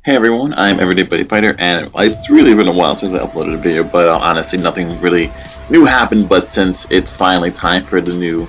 Hey everyone, I'm Everyday Buddyfighter, and it's really been a while since I uploaded a video, but honestly nothing really new happened. But since it's finally time for the new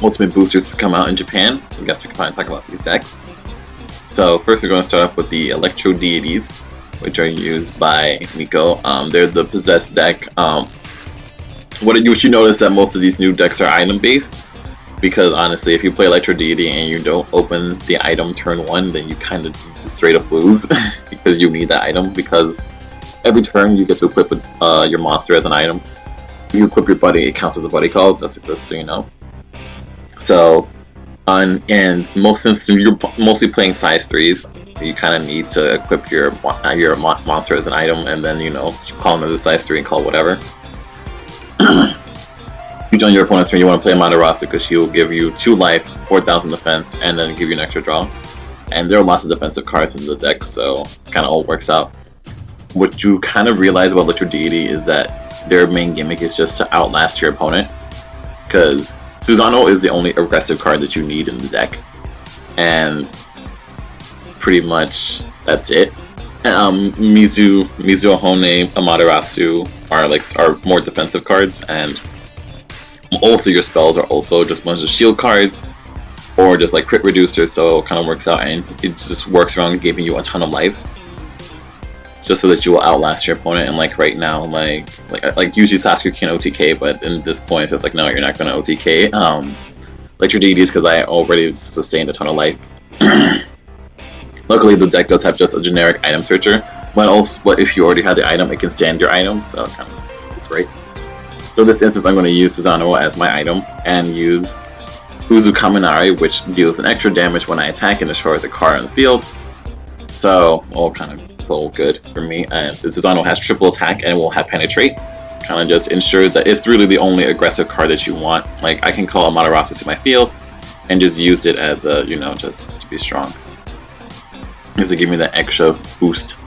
Ultimate Boosters to come out in Japan, I guess we can finally talk about these decks. So first we're going to start off with the Electrodeities, which are used by Miko. They're the possessed deck. What you notice that most of these new decks are item based, because honestly if you play Electrodeity and you don't open the item turn 1, then you kind of straight up lose because you need that item, because every turn you get to equip your monster as an item. If you equip your buddy, it counts as a buddy call, just so you know. So and since you're mostly playing size 3s, you kind of need to equip your monster as an item, and then you call him as a size 3 and call whatever. You join your opponent's turn, you want to play Amaterasu because she will give you 2 life, 4,000 defense, and then give you an extra draw. And there are lots of defensive cards in the deck, so it kind of all works out. What you kind of realize about Electrodeity is that their main gimmick is just to outlast your opponent, because Susano is the only aggressive card that you need in the deck, and pretty much that's it. Mizu, Hone, Amaterasu are more defensive cards, and most of your spells are also just a bunch of shield cards or just like crit reducers, so it kind of works out, and it just works around giving you a ton of life just so that you will outlast your opponent. And like right now, like usually Sasuke can OTK, but in this point it's just like, no, you're not going to OTK Electrodeities because I already sustained a ton of life. Luckily the deck does have just a generic item searcher, but if you already had the item, it can stand your item, so kind of it's great. So in this instance I'm going to use Susano as my item and use Uzu Kaminari, which deals an extra damage when I attack and destroys a card on the field. So all good for me. And since Susano has triple attack and it will have penetrate, kind of just ensures that it's really the only aggressive card that you want. Like I can call Amaterasu to my field and just use it as a just to be strong, just to give me that extra boost.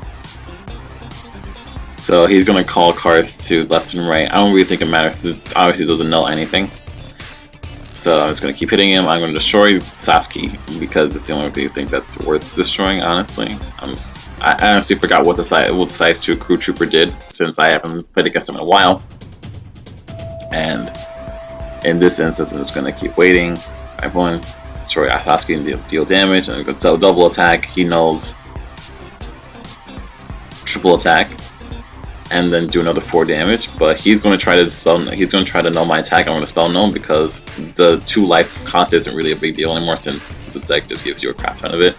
So he's gonna call cards to left and right. I don't really think it matters because it obviously doesn't null anything. So I'm just going to keep hitting him. I'm going to destroy Sasuke because it's the only thing that's worth destroying, honestly. I honestly forgot what the size 2 crew trooper did, since I haven't played against him in a while. And in this instance, I'm just going to keep waiting. I'm going to destroy Sasuke and deal damage. And I'm going to double attack. He nulls. Triple attack. And then do another 4 damage, but he's going to try to null my attack. I'm going to spell null because the 2 life cost isn't really a big deal anymore, since this deck just gives you a crap ton of it.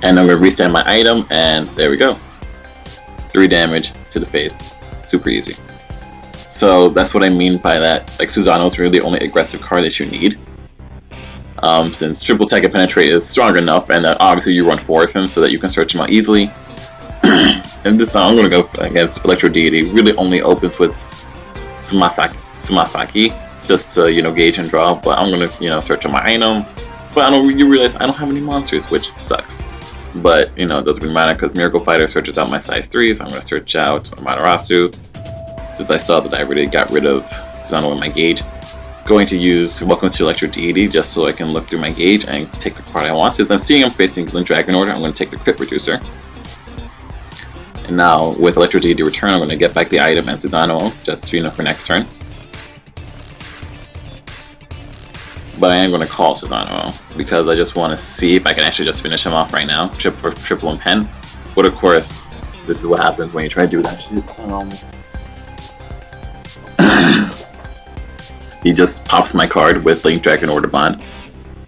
And I'm going to reset my item, and there we go. 3 damage to the face. Super easy. So that's what I mean by that. Like Susano is really the only aggressive card that you need. Since triple attack and penetrate is strong enough, and obviously you run 4 of him so that you can search him out easily. And this time I'm going to go against Electrodeity. Really only opens with Sumasaki just to gauge and draw, but I'm going to search on my item. But you realize I don't have any monsters, which sucks. But it doesn't really matter because Miracle Fighter searches out my size 3s. I'm going to search out Amaterasu since I saw that I already got rid of Susano in my gauge. Going to use Welcome to Electrodeity just so I can look through my gauge and take the card I want. Since I'm seeing I'm facing the Dragon Order, I'm going to take the Crit Reducer. And now with Electrodeity Return, I'm going to get back the item and Susano just for next turn. But I am going to call Susano because I just want to see if I can actually just finish him off right now. Triple and pen. But of course, this is what happens when you try to do that shit. He just pops my card with Link Dragon Order Bond,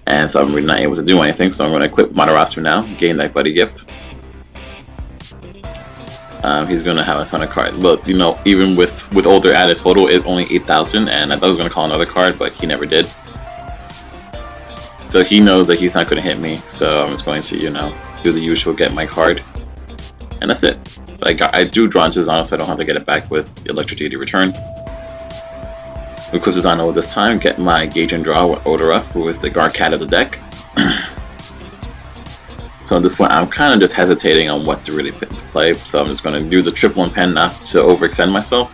and so I'm really not able to do anything, so I'm going to equip Amaterasu now, gain that buddy gift. He's going to have a ton of cards, but even with older added total, it's only 8,000, and I thought I was going to call another card, but he never did. So he knows that he's not going to hit me, so I'm just going to, do the usual, get my card, and that's it. I do draw into Susano, so I don't have to get it back with Electrodeity Return. Equip Susano this time, get my Gauge and Draw with Odora, who is the guard cat of the deck. So at this point, I'm kind of just hesitating on what to really play, so I'm just going to do the triple and pen not to overextend myself.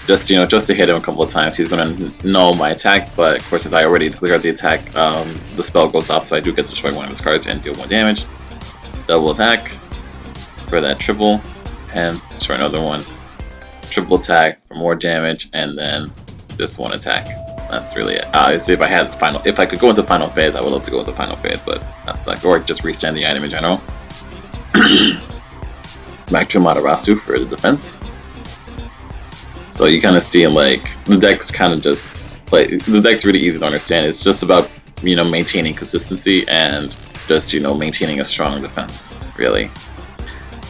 just to hit him a couple of times. He's gonna null my attack, but of course, if I already cleared the attack, the spell goes off, so I do get to destroy one of his cards and deal more damage. Double attack for that triple, and destroy another one. Triple attack for more damage, and then this one attack. That's really it. Obviously, if I could go into final phase, I would love to go into final phase, but that sucks. Or just restand the item in general. Back to Amaterasu for the defense. So you kind of see like the deck's kind of just the deck's really easy to understand. It's just about maintaining consistency and just maintaining a strong defense. Really,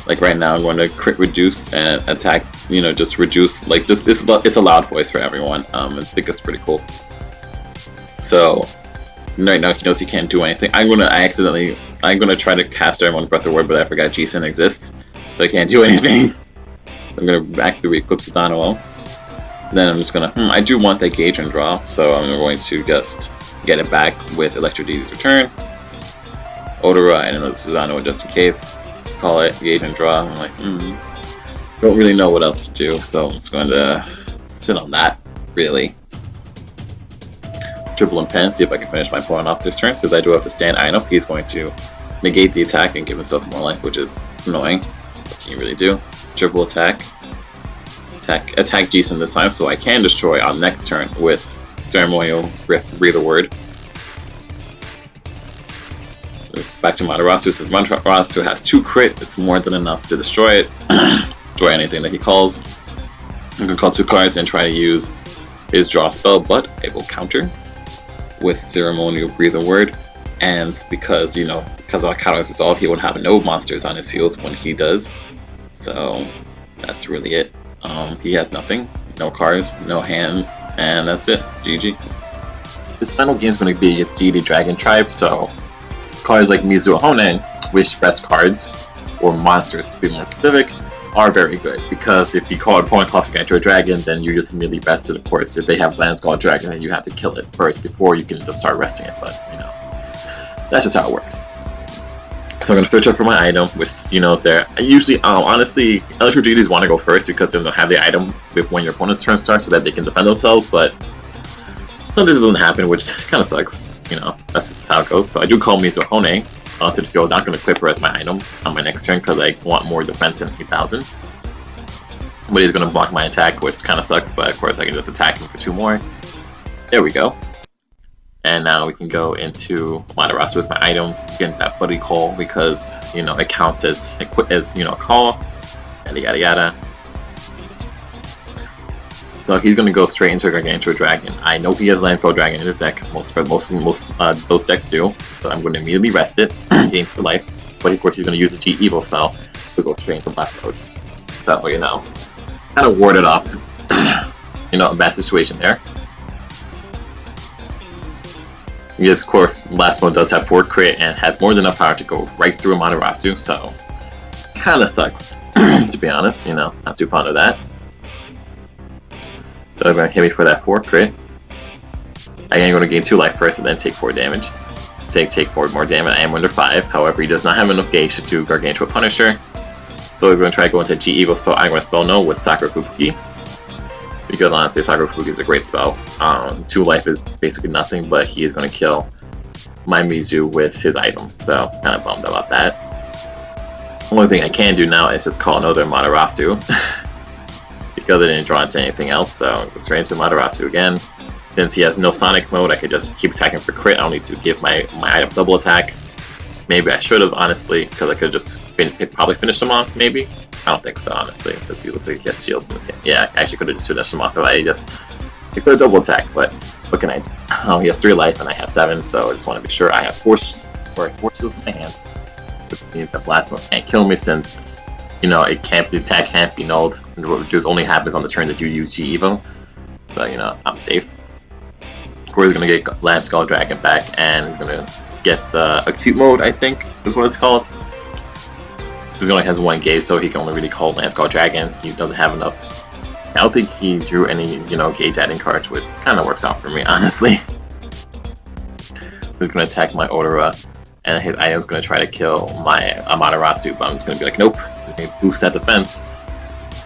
like right now I'm going to crit reduce and attack. Just reduce, like just it's a loud voice for everyone. I think it's pretty cool. So right now he knows he can't do anything. I'm gonna try to cast everyone Breath of Word, but I forgot Jason exists, so I can't do anything. I'm gonna actually re-equip Susanoo. Then I'm just gonna, I do want that gauge and draw, so I'm going to just get it back with Electrodeity's Return. Odora and another Susanoo just in case. Call it gauge and draw. I'm like, don't really know what else to do, so I'm just going to sit on that, really. Triple and pen, see if I can finish my opponent off this turn. Since I do have to stand item, he's going to negate the attack and give himself more life, which is annoying. What can you really do? Triple attack. Attack Jason this time, so I can destroy on next turn with Ceremonial Breathe a Word. Back to Amaterasu, since Amaterasu has 2 crit, it's more than enough to destroy it. Destroy anything that he calls. I'm going to call 2 cards and try to use his draw spell, but I will counter with Ceremonial Breathe a Word. And because our counters is all, he would have no monsters on his field when he does. So that's really it. He has nothing, no cards, no hands, and that's it. GG. This final game is going to be against Deity Dragon Tribe, so cards like Mizuhone, which spreads cards, or monsters to be more specific, are very good, because if you call an opponent calls Gargantua Dragon, then you just immediately rest it. Of course, if they have lands called Dragon, then you have to kill it first before you can just start resting it, but that's just how it works. So I'm going to search up for my item, which, there. I usually, honestly, Electrodeities want to go first because then they'll have the item when your opponent's turn starts so that they can defend themselves, but sometimes this doesn't happen, which kind of sucks. That's just how it goes. So I do call Mizuhone onto the field. I'm not going to equip her as my item on my next turn because I want more defense than 8,000. But he's going to block my attack, which kind of sucks, but of course I can just attack him for 2 more. There we go. And now we can go into Amaterasu as my item, get that buddy call because, it counts as a call, yada yada yada. So he's going to go straight into Gargantua Dragon. I know he has Landscale Dragon in his deck, most those decks do, but I'm going to immediately rest it, gain for life. But of course he's going to use the G Evil spell to go straight into Blast Mode. So, kind of warded off, a bad situation there. Yes, of course, Blast Mode does have 4 crit and has more than enough power to go right through Amaterasu, so kind of sucks, to be honest, not too fond of that. So they're going to hit me for that 4 crit. I am going to gain 2 life first and then take 4 damage. Take 4 more damage. I am under 5, however, he does not have enough gauge to do Gargantua Punisher. So he's going to try to go into G Evil spell. I'm going to spell no with Sakura Fubuki. Because honestly, Sakura Fubuki is a great spell. 2 life is basically nothing, but he is going to kill my Mizu with his item. So, kind of bummed about that. Only thing I can do now is just call another Amaterasu. Because I didn't draw into anything else, so go straight into Amaterasu again. Since he has no Sonic mode, I could just keep attacking for crit. I don't need to give my item double attack. Maybe I should have, honestly, because I could have just probably finished him off, maybe? I don't think so, honestly, because he looks like he has shields in his hand. Yeah, I actually could have just finished him off if I could have double attack, but what can I do? He has 3 life and I have 7, so I just want to be sure I have 4 shields in my hand. Which means that Blast Mode can't kill me since, the attack can't be nulled. And reduce only happens on the turn that you use G Evo. So, I'm safe. Of course, he's going to get Landscale Dragon back, and he's going to get the Acute Mode, I think, is what it's called. Since he only has 1 gauge, so he can only really call Landscale Dragon. He doesn't have enough. I don't think he drew any, gauge adding cards, which kind of works out for me, honestly. So he's going to attack my Odora, and his item's going to try to kill my Amaterasu, but I'm just going to be like, nope. Boost that defense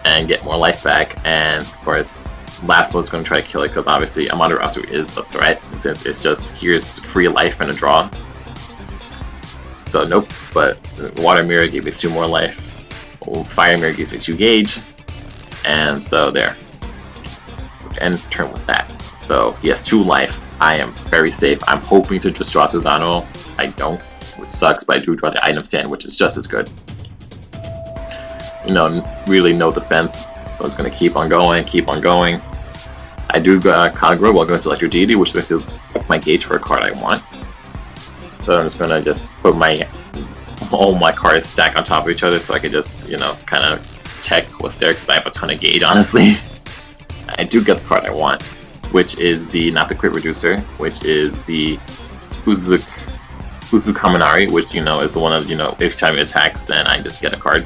and get more life back, and of course last mode is going to try to kill it, because obviously Amaterasu is a threat, since it's just here's free life and a draw. So nope, but Water Mirror gave me 2 more life, Fire Mirror gives me 2 gauge, and so there. End turn with that. So he has 2 life. I am very safe. I'm hoping to just draw Susano. I don't, which sucks, but I do draw the item stand, which is just as good. You know, really no defense, so it's going to keep on going, keep on going. I do Kagura while going to Electrodeity, which is my gauge for a card I want. So I'm just going to just put all my cards stack on top of each other, so I can just, you know, kind of check what's there, because I have a ton of gauge, honestly. I do get the card I want, which is the Not to Crit Reducer, which is the Uzu Kaminari, which, you know, is one of, you know, each time it attacks, then I just get a card.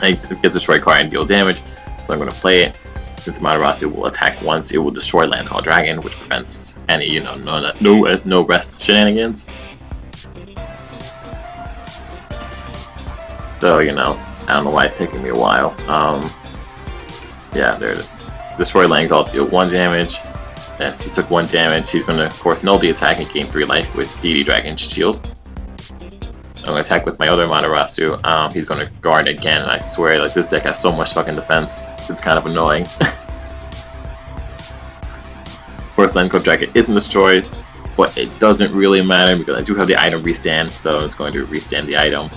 I get destroyed card and deal damage, so I'm going to play it. Since Amaterasu will attack once, it will destroy Land Call Dragon, which prevents any, you know, no rest shenanigans. So, you know, I don't know why it's taking me a while. Yeah, there it is. Destroy Land Call, deal 1 damage. And he took 1 damage. He's going to, of course, null the attack and gain 3 life with DD Dragon Shield. I'm going to attack with my other Amaterasu. He's going to guard again, and I swear, like, this deck has so much fucking defense. It's kind of annoying. Of course, Land Call Dragon isn't destroyed, but it doesn't really matter because I do have the item restand, so it's going to restand the item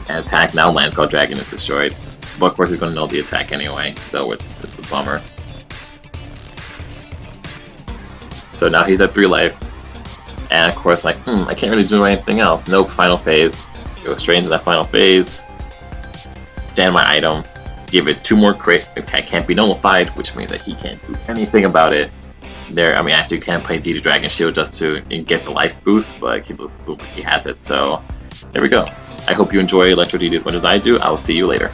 and attack. Now Land Call Dragon is destroyed, but of course he's going to null the attack anyway, so it's a bummer. So now he's at 3 life, and of course, like, I can't really do anything else. Nope, final phase. Go straight into that final phase. Stand my item. Give it 2 more crit. Attack can't be nullified, which means that he can't do anything about it. There, I mean, actually, you can play DD Dragon Shield just to get the life boost, but he looks like he has it. So, there we go. I hope you enjoy Electrodeity as much as I do. I will see you later.